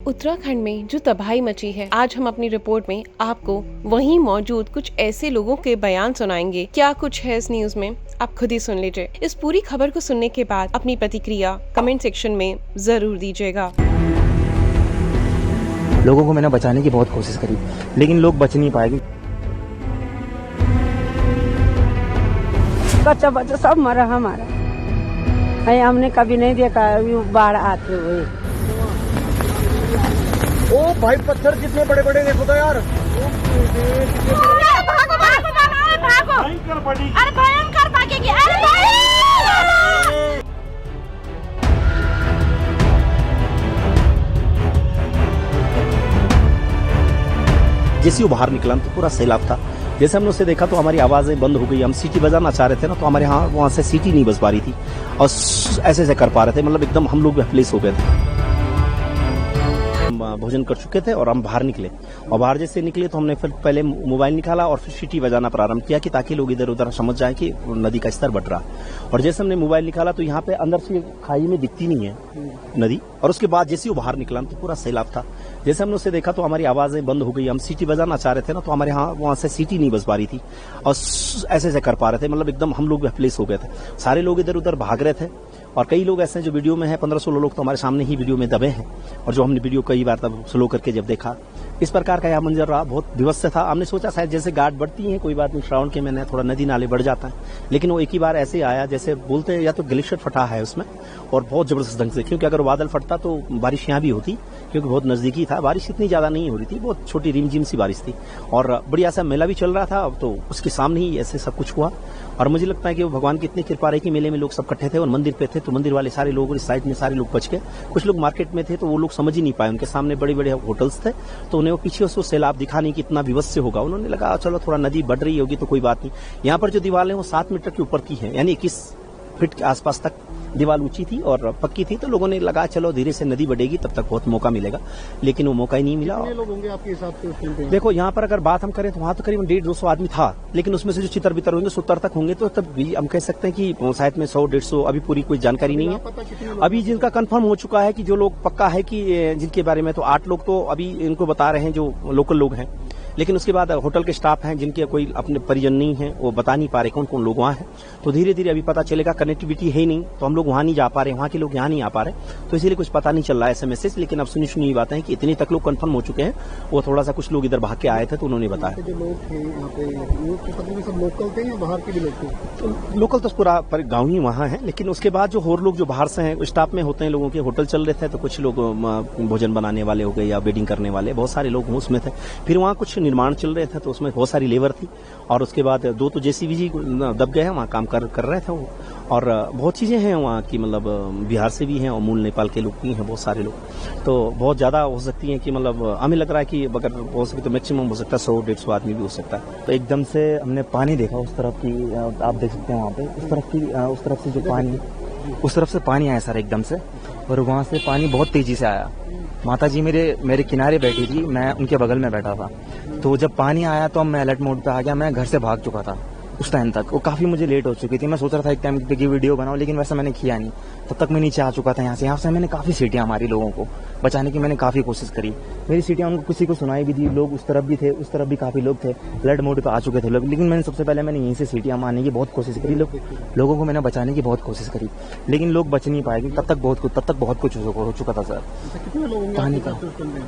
उत्तराखंड में जो तबाही मची है, आज हम अपनी रिपोर्ट में आपको वहीं मौजूद कुछ ऐसे लोगों के बयान सुनाएंगे। क्या कुछ है इस न्यूज में, आप खुद ही सुन लीजिए। इस पूरी खबर को सुनने के बाद अपनी प्रतिक्रिया कमेंट सेक्शन में जरूर दीजिएगा। लोगों को मैंने बचाने की बहुत कोशिश करी, लेकिन लोग बच नहीं पाएंगे। बच्चा बच्चा सब मरा हमारा। हमने कभी नहीं देखा बाढ़ आते हुए। ओ भाई, पत्थर कितने बड़े बड़े देखो तो यार। भागो भागो भागो, भयंकर पड़ी। अरे भयंकर भागेगी। अरे जैसे वो बाहर निकला तो पूरा सैलाब था। जैसे हमने उसे देखा तो हमारी आवाजें बंद हो गई। हम सीटी बजाना चाह रहे थे ना, तो हमारे यहाँ वहां से सीटी नहीं बज पा रही थी और ऐसे ऐसे कर पा रहे थे। मतलब एकदम हम लोग हेल्पलेस हो गए थे। भोजन कर चुके थे और हम बाहर निकले, और बाहर जैसे निकले तो हमने फिर पहले मोबाइल निकाला और फिर सीटी बजाना प्रारंभ किया कि ताकि लोग इधर उधर समझ जाएं कि नदी का स्तर बढ़ रहा। और जैसे हमने मोबाइल निकाला तो यहाँ पे अंदर से खाई में दिखती नहीं है नदी, और उसके बाद जैसे वो बाहर निकला तो पूरा सैलाब था। जैसे हमने उसे देखा तो हमारी आवाजें बंद हो गई। हम सीटी बजाना चाह रहे थे ना, तो हमारे यहाँ वहां से सीटी नहीं बज पा रही थी और ऐसे ऐसे कर पा रहे थे। मतलब एकदम हम लोग हेल्पलेस हो गए थे। सारे लोग इधर उधर भाग रहे थे, और कई लोग ऐसे हैं जो वीडियो में है, 15-16 लोग तो हमारे सामने ही वीडियो में दबे हैं। और जो हमने वीडियो कई बार तब स्लो करके जब देखा, इस प्रकार का यह मंजर रहा, बहुत दिवस से था। हमने सोचा शायद जैसे गार्ड बढ़ती है, कोई बात नहीं, श्रावण के महीने थोड़ा नदी नाले बढ़ जाता है, लेकिन वो एक ही बार ऐसे आया जैसे बोलते हैं या तो ग्लेशियर फटा है उसमें, और बहुत जबरदस्त ढंग से। क्योंकि अगर बादल फटता तो बारिश यहाँ भी होती, क्योंकि बहुत नजदीकी था। बारिश इतनी ज्यादा नहीं हो रही थी, बहुत छोटी रिमझिम सी बारिश थी, और बढ़िया सा मेला भी चल रहा था। तो उसके सामने ही ऐसे सब कुछ हुआ। और मुझे लगता है कि वो भगवान की इतनी कृपा रही कि मेले में लोग सब इकट्ठे थे और मंदिर पे थे, तो मंदिर वाले सारे लोग, इस साइड में सारे लोग बच गए। कुछ लोग मार्केट में थे तो वो लोग समझ ही नहीं पाए, उनके सामने बड़े बड़े होटल्स थे, तो उन्हें वो पीछे उसको सैलाब दिखा नहीं कि इतना विवश होगा। उन्होंने लगा चलो थोड़ा नदी बढ़ रही होगी तो कोई बात नहीं। यहाँ पर जो दीवार है वो 7 मीटर के ऊपर की है, यानी 21 फीट के आसपास तक दीवार ऊंची थी और पक्की थी। तो लोगों ने लगा चलो धीरे से नदी बढ़ेगी, तब तक बहुत मौका मिलेगा, लेकिन वो मौका ही नहीं मिला। कितने लोग होंगे आपके हिसाब से? देखो यहाँ पर अगर बात हम करें तो वहाँ तो करीबन 150-200 आदमी था, लेकिन उसमें से जो चितर बितर होंगे 70 तक होंगे, तो तब भी हम कह सकते हैं कि शायद में 100-150, अभी पूरी कोई जानकारी नहीं है। अभी जिनका कंफर्म हो चुका है कि जो लोग पक्का है कि जिनके बारे में, तो 8 लोग तो अभी इनको बता रहे हैं जो लोकल लोग हैं, लेकिन उसके बाद होटल के स्टाफ हैं जिनके कोई अपने परिजन नहीं है, वो बता नहीं पा रहे कौन कौन लोग वहाँ हैं। तो धीरे धीरे अभी पता चलेगा। कनेक्टिविटी है ही नहीं, तो हम लोग वहाँ नहीं जा पा रहे, वहाँ के लोग यहाँ नहीं आ पा रहे, तो इसीलिए कुछ पता नहीं चल रहा है ऐसे मैसेज। लेकिन अब सुनी बातें हैं कि इतनी तक लोग कंफर्म हो चुके हैं। वो थोड़ा सा कुछ लोग इधर भाग के आए थे, तो उन्होंने बताया। जो लोग थे यहाँ पे, वो सब लोकल थे या बाहर के भी लोग थे? तो लोकल तो पूरा गाँव ही वहाँ है, लेकिन उसके बाद जो और लोग जो बाहर से हैं, स्टाफ में होते हैं लोगों के, होटल चल रहे थे, तो कुछ लोग भोजन बनाने वाले हो गए या वेडिंग करने वाले, बहुत सारे लोग उसमें थे। फिर वहाँ कुछ निर्माण चल रहे थे, तो उसमें बहुत सारी लेबर थी। और उसके बाद 2 तो जेसीबी जी दब गए हैं, वहाँ काम कर रहे थे वो। और बहुत चीजें हैं वहाँ की, मतलब बिहार से भी हैं और मूल नेपाल के लोग भी हैं, बहुत सारे लोग। तो बहुत ज्यादा हो सकती हैं कि मतलब हमें लग रहा है कि अगर हो सके तो मैक्सिमम हो सकता है 100-150 आदमी भी हो सकता है। तो एकदम से हमने पानी देखा उस तरफ की, आप देख सकते हैं वहाँ पे उस तरफ से जो पानी, उस तरफ से पानी आया सर एकदम से, और वहाँ से पानी बहुत तेजी से आया। माता जी मेरे किनारे बैठी थी, मैं उनके बगल में बैठा था। तो जब पानी आया तो मैं अलर्ट मोड पे आ गया, मैं घर से भाग चुका था उस टाइम तक। वो काफी मुझे लेट हो चुकी थी। मैं सोच रहा था एक टाइम की वीडियो बनाऊं, लेकिन वैसा मैंने किया नहीं। तब तक मैं नीचे आ चुका था। यहाँ से मैंने काफी सीटियां मारी, लोगों को बचाने की मैंने काफी कोशिश करी। मेरी सीटियां उनको किसी को सुनाई भी दी, लोग उस तरफ भी थे, उस तरफ भी काफी लोग थे, अलर्ट मोड पे आ चुके थे लोग। लेकिन मैंने सबसे पहले यहीं से सीटियां मारने की बहुत कोशिश करी, लोगों को मैंने बचाने की बहुत कोशिश करी, लेकिन लोग बच नहीं पाए। तब तक बहुत कुछ हो चुका था सर। कितने लोग पानी का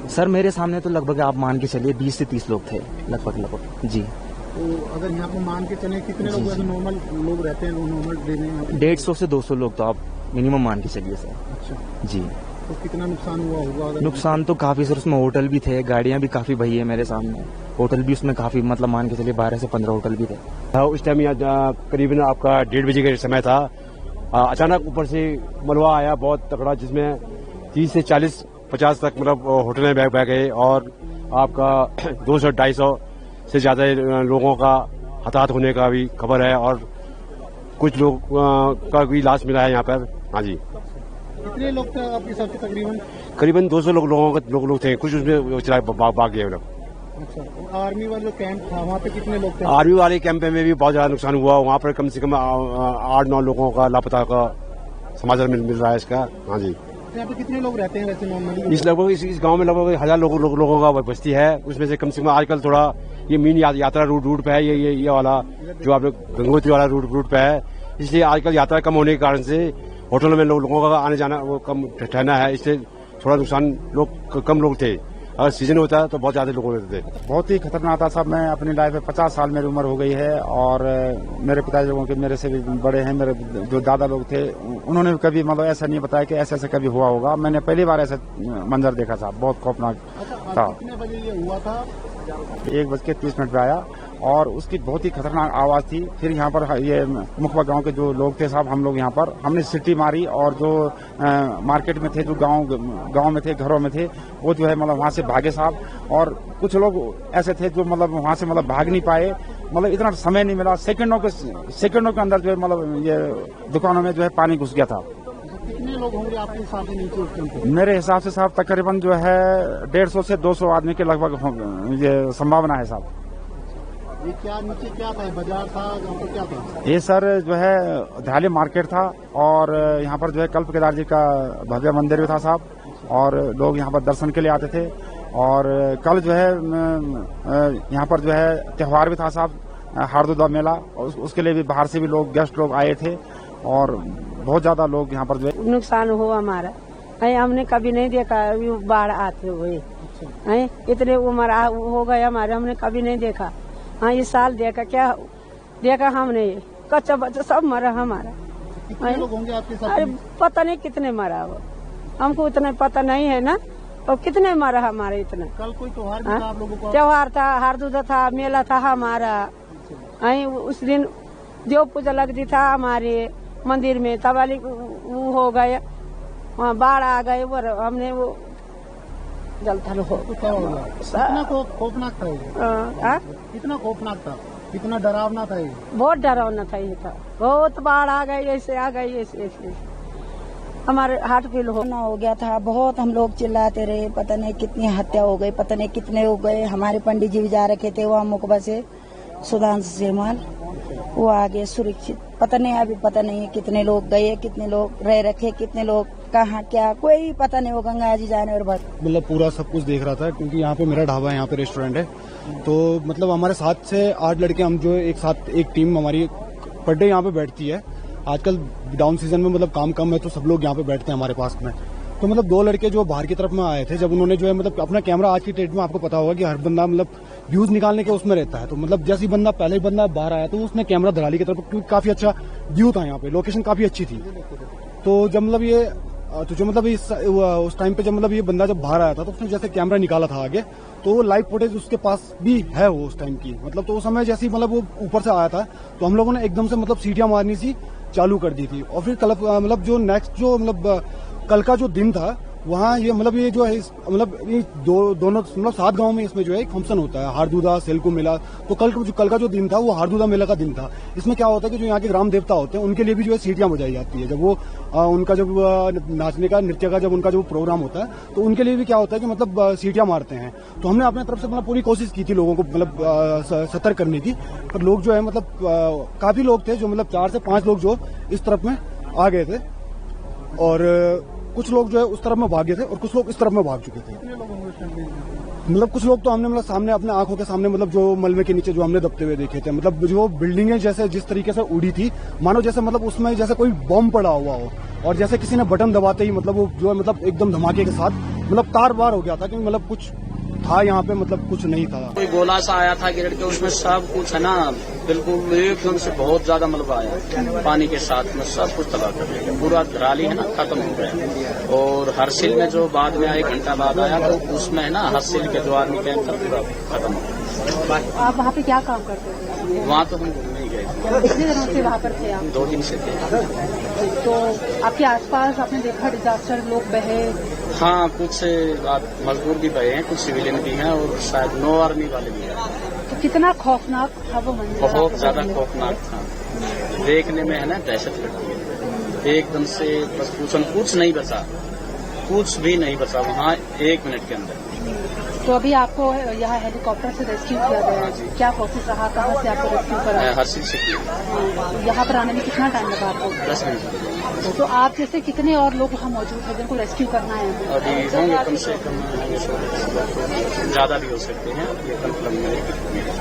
सर मेरे सामने तो लगभग आप मान के चलिए 20 से 30 लोग थे लगभग जी। तो अगर यहाँ पे मान के चले कितने लोग नॉर्मल लोग रहते हैं, नॉर्मल डे में 150 से 200 लोग तो आप मिनिमम मान के चलिए सर। अच्छा जी। तो कितना नुकसान हुआ होगा? नुकसान तो काफी सर, उसमें होटल भी थे, गाड़ियां भी काफी भई है मेरे सामने, होटल भी उसमें काफी, मतलब मान के चलिए 12 से 15 होटल भी थे। उस टाइम यहाँ करीबन आपका 1:30 बजे का समय था। अचानक ऊपर से मलबा आया बहुत तगड़ा, जिसमें 30 से 40-50 तक मतलब होटलें बह गए, और आपका 200-250 से ज्यादा लोगों का हताहत होने का भी खबर है, और कुछ लोग का भी लाश मिला है यहाँ पर। हाँ जी। कितने लोग थे आपके साथ? करीबन 200 लोग थे, कुछ उसमें भाग गए लोग। अच्छा, आर्मी वाले कैंप था वहाँ पे कितने लोग थे? आर्मी वाले कैंप में भी बहुत ज्यादा नुकसान हुआ। वहाँ पर कम से कम 8-9 लोगों का लापता का समाचार मिल रहा है इसका। हाँ जी। यहाँ पे कितने लोग रहते हैं वैसे नॉर्मली? इस लगभग इस गांव में लगभग 1000 लोगों का बस्ती है। उसमें से कम से कम आजकल थोड़ा ये मीन यात्रा रूट पे है, ये वाला जो आप गंगोत्री वाला रूट पे है। इसलिए आजकल यात्रा कम होने के कारण से होटलों में लोगों का आने जाना वो कम ठहरना है, इससे थोड़ा नुकसान कम लोग थे। अगर सीजन होता है तो बहुत ज्यादा लोग होते थे। बहुत ही खतरनाक था साहब। मैं अपनी लाइफ में 50 साल मेरी उम्र हो गई है और मेरे पिताजी लोगों के मेरे से भी बड़े हैं, मेरे जो दादा लोग थे उन्होंने भी कभी मतलब ऐसा नहीं बताया कि ऐसे कभी हुआ होगा। मैंने पहली बार ऐसा मंजर देखा साहब, बहुत खौफनाक था। कितने बजे ये हुआ था? 1:30 पे आया और उसकी बहुत ही खतरनाक आवाज थी। फिर यहाँ पर ये मुखबा गांव के जो लोग थे साहब, हम लोग यहाँ पर हमने सिटी मारी और जो मार्केट में थे, जो गांव में थे, घरों में थे, वो जो है मतलब वहाँ से भागे साहब। और कुछ लोग ऐसे थे जो मतलब वहाँ से मतलब भाग नहीं पाए, मतलब इतना समय नहीं मिला। सेकंडों के अंदर जो है मतलब ये दुकानों में जो है पानी घुस गया था। कितने लोग होंगे आपके हिसाब से नीचे उस टाइम पे? मेरे हिसाब से साहब तकरीबन जो है 150 से 200 आदमी के लगभग ये संभावना है साहब। ये क्या नीचे क्या था? बाजार था या क्या था? ये सर जो है धाली मार्केट था और यहाँ पर जो है कल्प केदार जी का भव्य मंदिर भी था साहब, और लोग यहाँ पर दर्शन के लिए आते थे। और कल जो है यहाँ पर जो है त्योहार भी था साहब, हारदुदा मेला, उसके लिए भी बाहर से भी लोग गेस्ट लोग आए थे और बहुत ज्यादा लोग यहाँ पर जो है नुकसान हुआ हमारा। हमने कभी नहीं देखा बाढ़ आते हुए। इतने उम्र हो गए हमारे, हमने कभी नहीं देखा। हाँ, इस साल देखा हमने, कच्चा बच्चा सब मरा हमारा। कितने लोग होंगे आपके साथ? अरे पता नहीं कितने मरा वो, हमको उतना पता नहीं है ना। और कितने मरा हमारे इतना। कल कोई त्योहार भी था आप लोगों को? त्योहार था, हारदुदा था, मेला था हमारा। उस दिन देव पूजा लगती था हमारे मंदिर में, तब वाली वो हो गए, वहाँ बाढ़ आ गए, वो हमने वो जलथल हो कितना खौफनाक था ये? कितना खौफनाक था, कितना डरावना था ये? बहुत डरावना था ये था। बहुत बाढ़ आ गई, ऐसे आ गई, ऐसे हमारे हार्ट फील हो गया था। बहुत हम लोग चिल्लाते रहे, पता नहीं कितनी हत्या हो गई, पता नहीं कितने हो गए। हमारे पंडित जी भी जा रखे थे वहाँ मुकबा से, सुधांश सेमाल, वो आगे सुरक्षित। पता नहीं, अभी पता नहीं है कितने लोग गए, कितने लोग रह रखे, कितने लोग कहाँ क्या, कोई पता नहीं। वो गंगा जी जाने और बस मतलब पूरा सब कुछ देख रहा था, क्योंकि यहाँ पे मेरा ढाबा है, यहाँ पे रेस्टोरेंट है। तो मतलब हमारे 7 से 8 लड़के हम जो एक साथ, एक टीम हमारी पर डे यहाँ पे बैठती है। आजकल डाउन सीजन में मतलब काम कम है तो सब लोग यहाँ पे बैठते हैं हमारे पास में। तो मतलब 2 लड़के जो बाहर की तरफ में आए थे, जब उन्होंने जो है मतलब अपना कैमरा, आज की डेट में आपको पता होगा कि हर बंदा मतलब व्यूज निकालने के उसमें रहता है। तो मतलब जैसे ही बंदा पहले ही बंदा बाहर आया तो उसने कैमरा धराली की तरफ, क्योंकि काफी अच्छा व्यू था यहाँ पे, लोकेशन काफी अच्छी थी। तो जब मतलब ये जो मतलब उस टाइम पे जब मतलब ये बंदा जब बाहर आया था तो उसने जैसे कैमरा निकाला था आगे, तो वो लाइव फुटेज उसके पास भी है वो उस टाइम की। मतलब तो उस समय जैसे ही मतलब वो ऊपर से आया था तो हम लोगों ने एकदम से मतलब सीटियां मारनी सी चालू कर दी थी। और फिर कल मतलब जो नेक्स्ट जो मतलब कल का जो दिन था, वहाँ ये मतलब ये जो है मतलब ये दोनों मतलब 7 गांव में इसमें जो है एक फंक्शन होता है, हारदुदा सेलको मेला। तो कल का जो दिन था वो हारदुदा मेला का दिन था। इसमें क्या होता है कि जो यहाँ के ग्राम देवता होते हैं उनके लिए भी जो है सीटियां बजाई जाती है। जब वो उनका जब नाचने का, नृत्य का जब उनका जो प्रोग्राम होता है तो उनके लिए भी क्या होता है कि मतलब सीटियां मारते हैं। तो हमने अपने तरफ से मतलब पूरी कोशिश की थी लोगों को मतलब सतर्क करने की, पर लोग जो है मतलब काफी लोग थे जो मतलब 4 से 5 लोग जो इस तरफ में आ गए थे और कुछ लोग जो है उस तरफ में भागे थे और कुछ लोग इस तरफ में भाग चुके थे। मतलब कुछ लोग तो हमने मतलब सामने अपने आंखों के सामने मतलब जो मलबे के नीचे जो हमने दबते हुए देखे थे। मतलब जो बिल्डिंगें जैसे जिस तरीके से उड़ी थी, मानो जैसे मतलब उसमें जैसे कोई बॉम्ब पड़ा हुआ हो और जैसे किसी ने बटन दबाते ही मतलब वो जो है मतलब एकदम धमाके के साथ मतलब तार बार हो गया था कि मतलब कुछ था यहाँ पे, मतलब कुछ नहीं था। कोई गोला सा आया था गिर के, उसमें सब कुछ है ना बिल्कुल एकदम से बहुत ज्यादा मलबा आया, पानी के साथ में सब कुछ तबाह कर दिया। पूरा धराली है ना खत्म हो गया। और हरसिल में जो बाद में 1 घंटा बाद आया तो उसमें है ना हरसिल के जो आर्मी कैंप था पूरा खत्म हो गया। आप वहाँ पे क्या काम करते थे? वहाँ तो हम घूमने ही गए। कितने दिनों से वहाँ पर थे आप? 2 दिन से थे। तो आपके आसपास आपने देखा डिजास्टर, लोग बहे? हाँ, कुछ मजदूर भी बहे हैं, कुछ सिविलियन भी हैं और शायद 9 आर्मी वाले भी हैं। तो कितना खौफनाक था वो मंजर? बहुत ज्यादा खौफनाक था, देखने में है ना दहशत लगती है एकदम से। बस कुछ नहीं बचा, कुछ भी नहीं बचा वहाँ 1 मिनट के अंदर। तो अभी आपको यहाँ हेलीकॉप्टर से रेस्क्यू किया गया है, क्या प्रोसेस रहा, कहाँ से आपको रेस्क्यू करा? हरसिल से किया। यहाँ पर आने में कितना टाइम लगा आपको? 10 मिनट। तो आप जैसे कितने और लोग वहाँ मौजूद हैं जिनको रेस्क्यू करना है? अभी होंगे कम से कम ज्यादा भी हो सकते हैं, ये कंफर्म नहीं है।